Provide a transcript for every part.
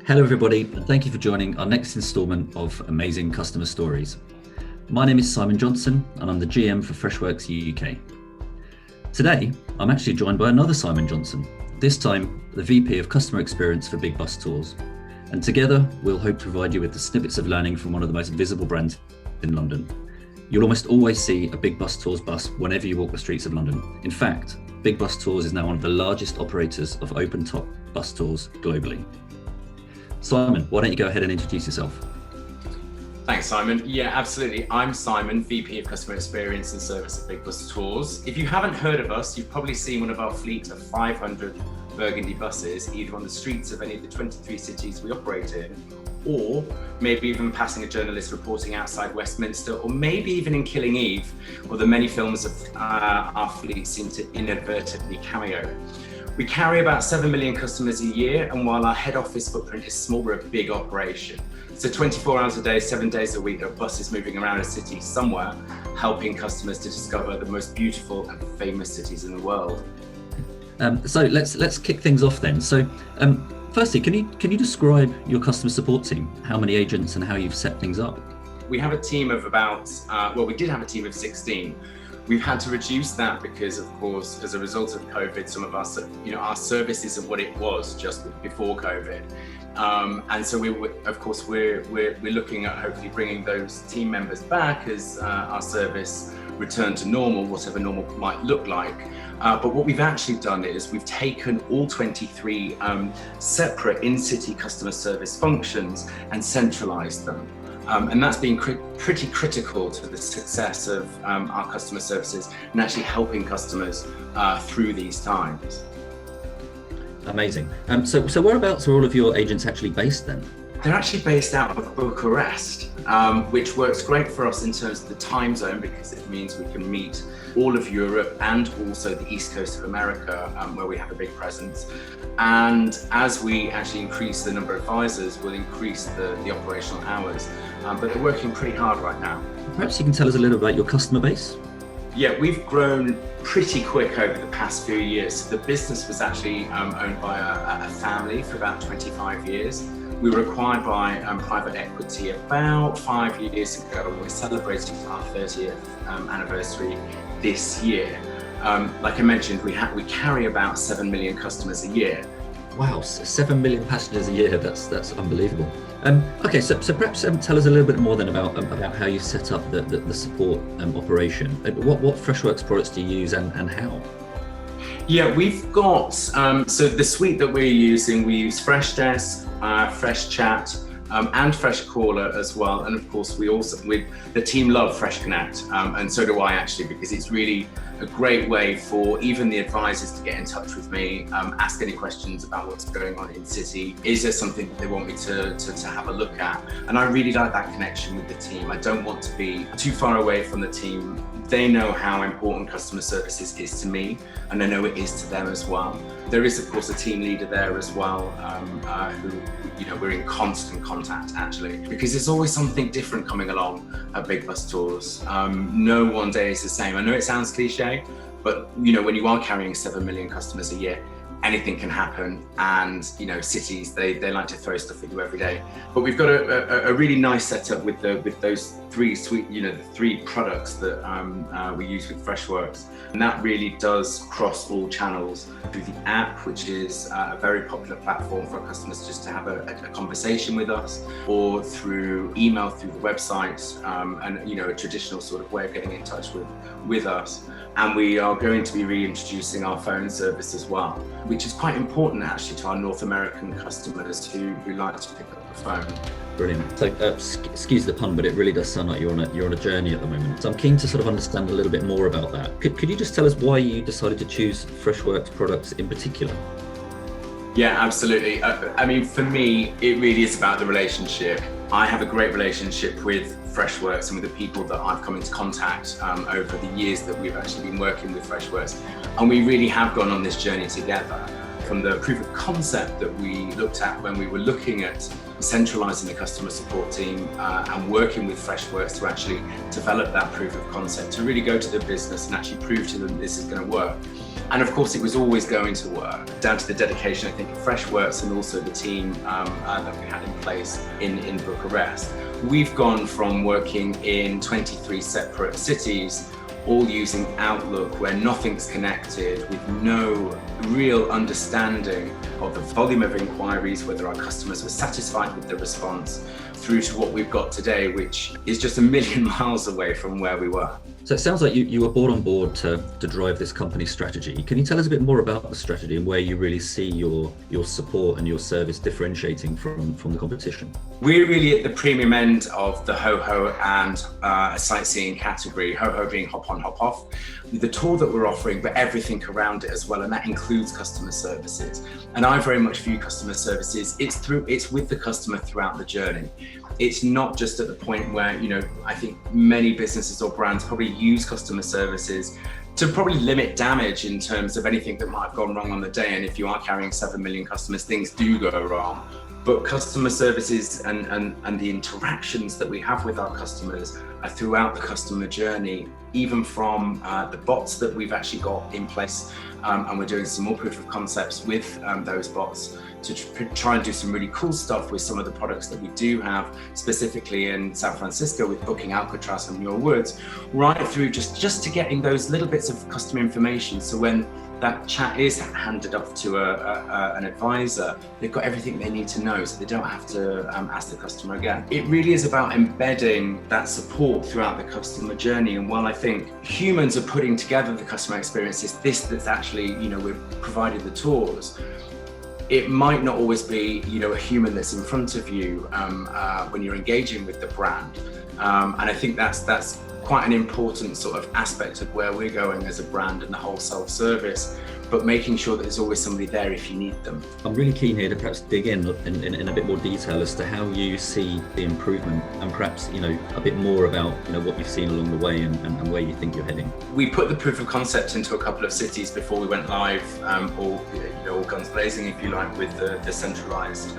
Hello everybody, and thank you for joining our next instalment of Amazing Customer Stories. My name is Simon Johnson, and I'm the GM for Freshworks UK. Today, I'm actually joined by another Simon Johnson, this time the VP of Customer Experience for Big Bus Tours. And together, we'll hope to provide you with the snippets of learning from one of the most visible brands in London. You'll almost always see a Big Bus Tours bus whenever you walk the streets of London. In fact, Big Bus Tours is now one of the largest operators of open-top bus tours globally. Simon, why don't you go ahead and introduce yourself? Thanks, Simon. Yeah, absolutely. I'm Simon, VP of Customer Experience and Service at Big Bus Tours. If you haven't heard of us, you've probably seen one of our fleet of 500 Burgundy buses, either on the streets of any of the 23 cities we operate in, or maybe even passing a journalist reporting outside Westminster, or maybe even in Killing Eve, or the many films of our fleet seem to inadvertently cameo. We carry about 7 million customers a year, and while our head office footprint is small, we're a big operation. So 24 hours a day, 7 days a week, there are buses moving around a city somewhere, helping customers to discover the most beautiful and famous cities in the world. So let's kick things off then. So firstly, can you describe your customer support team? How many agents and how you've set things up? We have a team of about, we did have a team of 16. We've had to reduce that because, of course, as a result of COVID, some of our service isn't what it was just before COVID. And so we're looking at hopefully bringing those team members back as our service return to normal, whatever normal might look like. But what we've actually done is we've taken all 23 separate in-city customer service functions and centralized them. And that's been pretty critical to the success of our customer services and actually helping customers through these times. Amazing. So whereabouts are all of your agents actually based then? They're actually based out of Bucharest, which works great for us in terms of the time zone because it means we can meet all of Europe and also the East Coast of America, where we have a big presence. And as we actually increase the number of advisors, we'll increase the operational hours. But they're working pretty hard right now. Perhaps you can tell us a little about your customer base? Yeah, we've grown pretty quick over the past few years. The business was actually owned by a family for about 25 years. We were acquired by private equity about 5 years ago. We're celebrating our 30th anniversary this year. Like I mentioned, we carry about 7 million customers a year. Wow, 7 million passengers a year, that's unbelievable. Okay, so perhaps tell us a little bit more then about how you set up the support operation. What Freshworks products do you use and how? Yeah, we've got, so the suite that we're using, we use Freshdesk, Freshchat, and Freshcaller as well. And of course, the team love Freshconnect, and so do I actually, because it's really a great way for even the advisors to get in touch with me, ask any questions about what's going on in city. Is there something that they want me to have a look at? And I really like that connection with the team. I don't want to be too far away from the team. They know how important customer service is to me, and I know it is to them as well. There is, of course, a team leader there as well, who we're in constant contact actually, because there's always something different coming along at Big Bus Tours. No one day is the same. I know it sounds cliche, but when you are carrying 7 million customers a year, anything can happen, and cities they like to throw stuff at you every day. But we've got a really nice setup with those three the three products that we use with Freshworks, and that really does cross all channels through the app, which is a very popular platform for customers just to have a conversation with us, or through email, through the website, and a traditional sort of way of getting in touch with us. And we are going to be reintroducing our phone service as well, which is quite important actually to our North American customers who like to pick up the phone. Brilliant. So excuse the pun, but it really does sound like you're on a journey at the moment. So I'm keen to sort of understand a little bit more about that. Could you just tell us why you decided to choose Freshworks products in particular? Yeah, absolutely. I mean, for me, it really is about the relationship. I have a great relationship with Freshworks and with the people that I've come into contact over the years that we've actually been working with Freshworks. And we really have gone on this journey together. from the proof of concept that we looked at when we were looking at centralizing the customer support team and working with Freshworks to actually develop that proof of concept, to really go to the business and actually prove to them this is going to work. And of course, it was always going to work, down to the dedication, I think, of Freshworks and also the team that we had in place in Bucharest. We've gone from working in 23 separate cities, all using Outlook, where nothing's connected, with no real understanding of the volume of inquiries, whether our customers were satisfied with the response, through to what we've got today, which is just a million miles away from where we were. So it sounds like you were brought on board to drive this company's strategy. Can you tell us a bit more about the strategy and where you really see your support and your service differentiating from the competition? We're really at the premium end of the ho-ho and sightseeing category, ho-ho being hop on, hop off. The tool that we're offering, but everything around it as well, and that includes customer services. And I very much view customer services, it's with the customer throughout the journey. It's not just at the point where, I think many businesses or brands probably use customer services to probably limit damage in terms of anything that might have gone wrong on the day. And if you are carrying 7 million customers, things do go wrong. But customer services and the interactions that we have with our customers are throughout the customer journey, even from the bots that we've actually got in place. And we're doing some more proof of concepts with those bots to try and do some really cool stuff with some of the products that we do have, specifically in San Francisco with booking Alcatraz and Muir Woods, right through just to getting those little bits of customer information. So when that chat is handed off to an advisor, they've got everything they need to know, so they don't have to ask the customer again. It really is about embedding that support throughout the customer journey. And while I think humans are putting together the customer experience, it's this that's actually, we're providing the tools. It might not always be, a human that's in front of you when you're engaging with the brand. And I think that's quite an important sort of aspect of where we're going as a brand and the whole self-service, but making sure that there's always somebody there if you need them. I'm really keen here to perhaps dig in a bit more detail as to how you see the improvement, and perhaps, a bit more about, what you've seen along the way and where you think you're heading. We put the proof of concept into a couple of cities before we went live, all guns blazing, if you like, with the centralized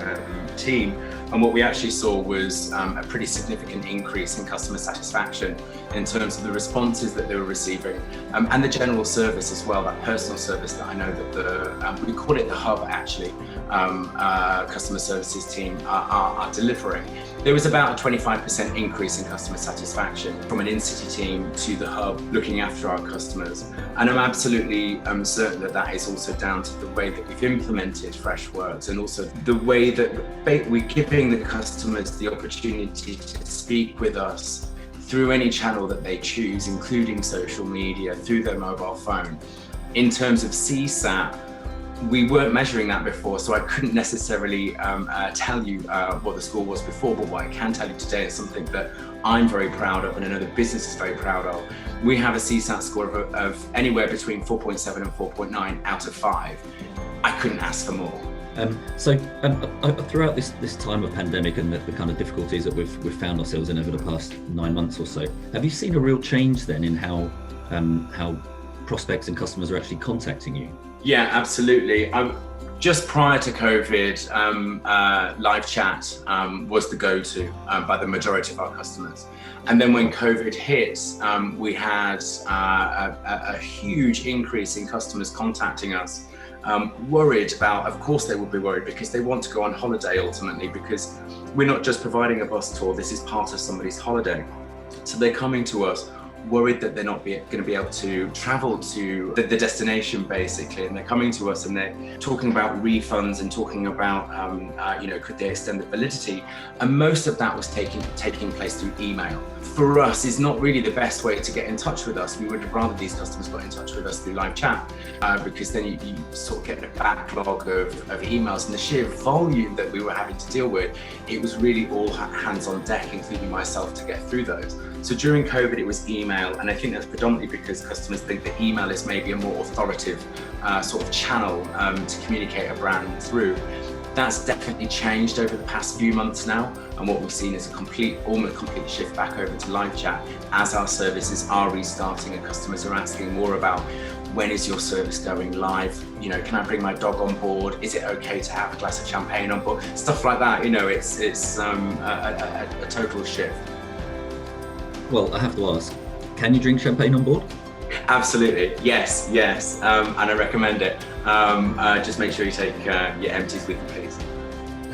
team. And what we actually saw was a pretty significant increase in customer satisfaction in terms of the responses that they were receiving, and the general service as well, that personal service that I know that we call it the hub actually, customer services team are delivering. There was about a 25% increase in customer satisfaction from an in-city team to the hub looking after our customers. And I'm absolutely certain that that is also down to the way that we've implemented Freshworks, and also the way that we're giving the customers the opportunity to speak with us through any channel that they choose, including social media, through their mobile phone. In terms of CSAT, we weren't measuring that before, so I couldn't necessarily tell you what the score was before, but what I can tell you today is something that I'm very proud of and another business is very proud of. We have a CSAT score of anywhere between 4.7 and 4.9 out of 5. I couldn't ask for more. So throughout this time of pandemic and the kind of difficulties that we've found ourselves in over the past 9 months or so, have you seen a real change then in how prospects and customers are actually contacting you? Yeah, absolutely. Just prior to COVID, live chat was the go-to by the majority of our customers. And then when COVID hit, we had a huge increase in customers contacting us, worried about, of course they would be worried because they want to go on holiday ultimately, because we're not just providing a bus tour, this is part of somebody's holiday. So they're coming to us worried that they're not going to be able to travel to the destination basically, and they're coming to us and they're talking about refunds and talking about could they extend the validity, and most of that was taking place through email. For us, is not really the best way to get in touch with us. We would have rather these customers got in touch with us through live chat, because then you sort of get a backlog of emails, and the sheer volume that we were having to deal with, it was really all hands on deck, including myself, to get through those. So during COVID, it was email, and I think that's predominantly because customers think that email is maybe a more authoritative sort of channel to communicate a brand through. That's definitely changed over the past few months now, and what we've seen is almost complete shift back over to live chat as our services are restarting and customers are asking more about when is your service going live? Can I bring my dog on board? Is it okay to have a glass of champagne on board? Stuff like that. It's a total shift. Well, I have to ask, can you drink champagne on board? Absolutely, yes, and I recommend it. Just make sure you take your empties with you, please.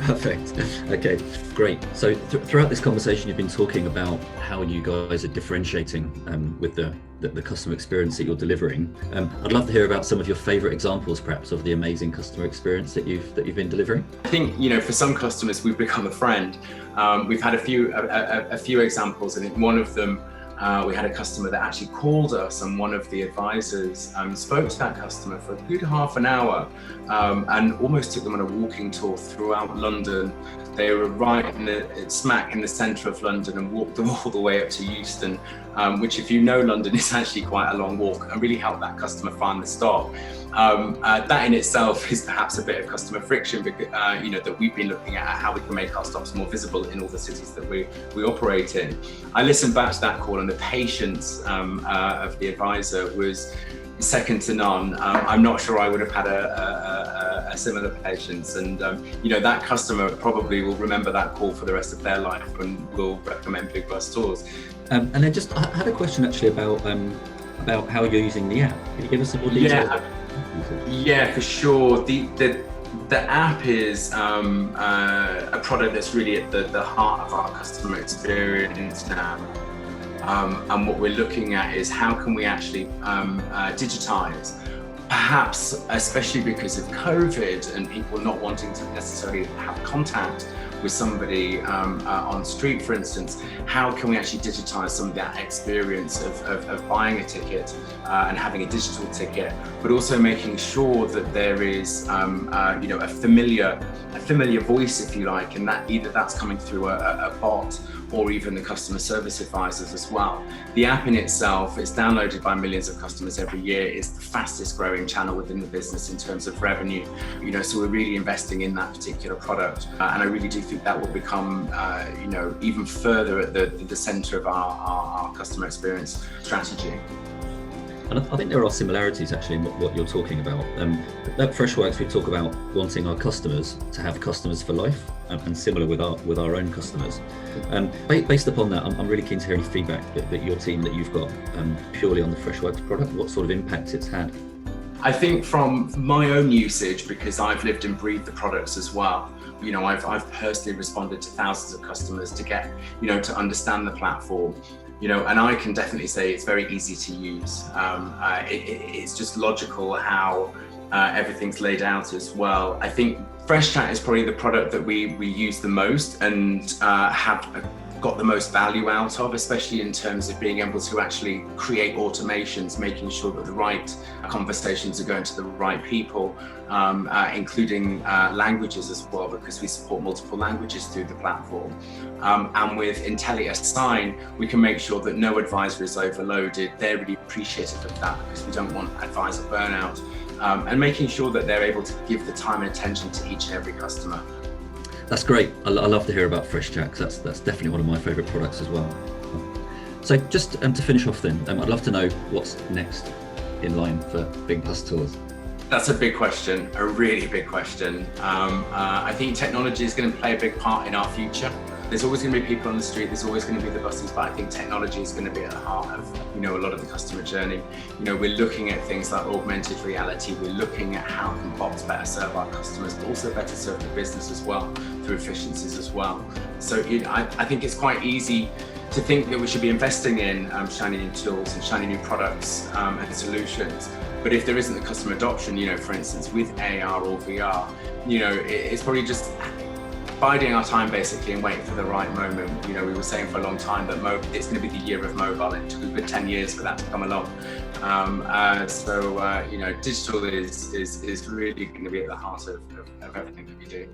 Perfect. Okay, great. So throughout this conversation, you've been talking about how you guys are differentiating with the customer experience that you're delivering. I'd love to hear about some of your favorite examples, perhaps, of the amazing customer experience that you've been delivering. I think for some customers, we've become a friend. We've had a few examples, and in one of them, we had a customer that actually called us, and one of the advisors spoke to that customer for a good half an hour and almost took them on a walking tour throughout London. They were right smack in the centre of London and walked them all the way up to Euston, which, if you know London, is actually quite a long walk, and really helped that customer find the stop. That in itself is perhaps a bit of customer friction, because, that we've been looking at how we can make our stops more visible in all the cities that we operate in. I listened back to that call, and the patience of the advisor was second to none. I'm not sure I would have had a similar patience, and that customer probably will remember that call for the rest of their life and will recommend Big Bus Tours. And then I had a question actually about how you're using the app. Can you give us some more details? Yeah, for sure. The app is a product that's really at the heart of our customer experience now. And what we're looking at is how can we actually digitize, perhaps especially because of COVID and people not wanting to necessarily have contact with somebody on street, for instance. How can we actually digitize some of that experience of buying a ticket and having a digital ticket, but also making sure that there is a familiar voice, if you like, and that either that's coming through a bot or even the customer service advisors as well. The app in itself is downloaded by millions of customers every year. It's the fastest growing channel within the business in terms of revenue. So we're really investing in that particular product, and I really do think that will become even further at the center of our customer experience strategy. And I think there are similarities actually in what you're talking about. At Freshworks, we talk about wanting our customers to have customers for life, and similar with our own customers. Based upon that, I'm really keen to hear any feedback that your team that you've got purely on the Freshworks product, what sort of impact it's had. I think from my own usage, because I've lived and breathed the products as well, I've personally responded to thousands of customers to get, to understand the platform. And I can definitely say it's very easy to use. It's just logical how everything's laid out as well. I think Fresh Chat is probably the product that we use the most and have got the most value out of, especially in terms of being able to actually create automations, making sure that the right conversations are going to the right people, including languages as well, because we support multiple languages through the platform. And with Intelli Assign, we can make sure that no advisor is overloaded. They're really appreciative of that, because we don't want advisor burnout, and making sure that they're able to give the time and attention to each and every customer. That's great. I love to hear about Fresh Chat, because that's definitely one of my favourite products as well. So just to finish off then, I'd love to know what's next in line for Big Bus Tours. That's a big question, a really big question. I think technology is going to play a big part in our future. There's always going to be people on the street, there's always going to be the buses, but I think technology is going to be at the heart of a lot of the customer journey. We're looking at things like augmented reality, we're looking at how can bots better serve our customers, but also better serve the business as well, through efficiencies as well. So I think it's quite easy to think that we should be investing in shiny new tools and shiny new products and solutions. But if there isn't the customer adoption, for instance, with AR or VR, it's probably just biding our time basically and waiting for the right moment. We were saying for a long time that it's going to be the year of mobile. It took a good 10 years for that to come along. So digital is really going to be at the heart of everything that we do.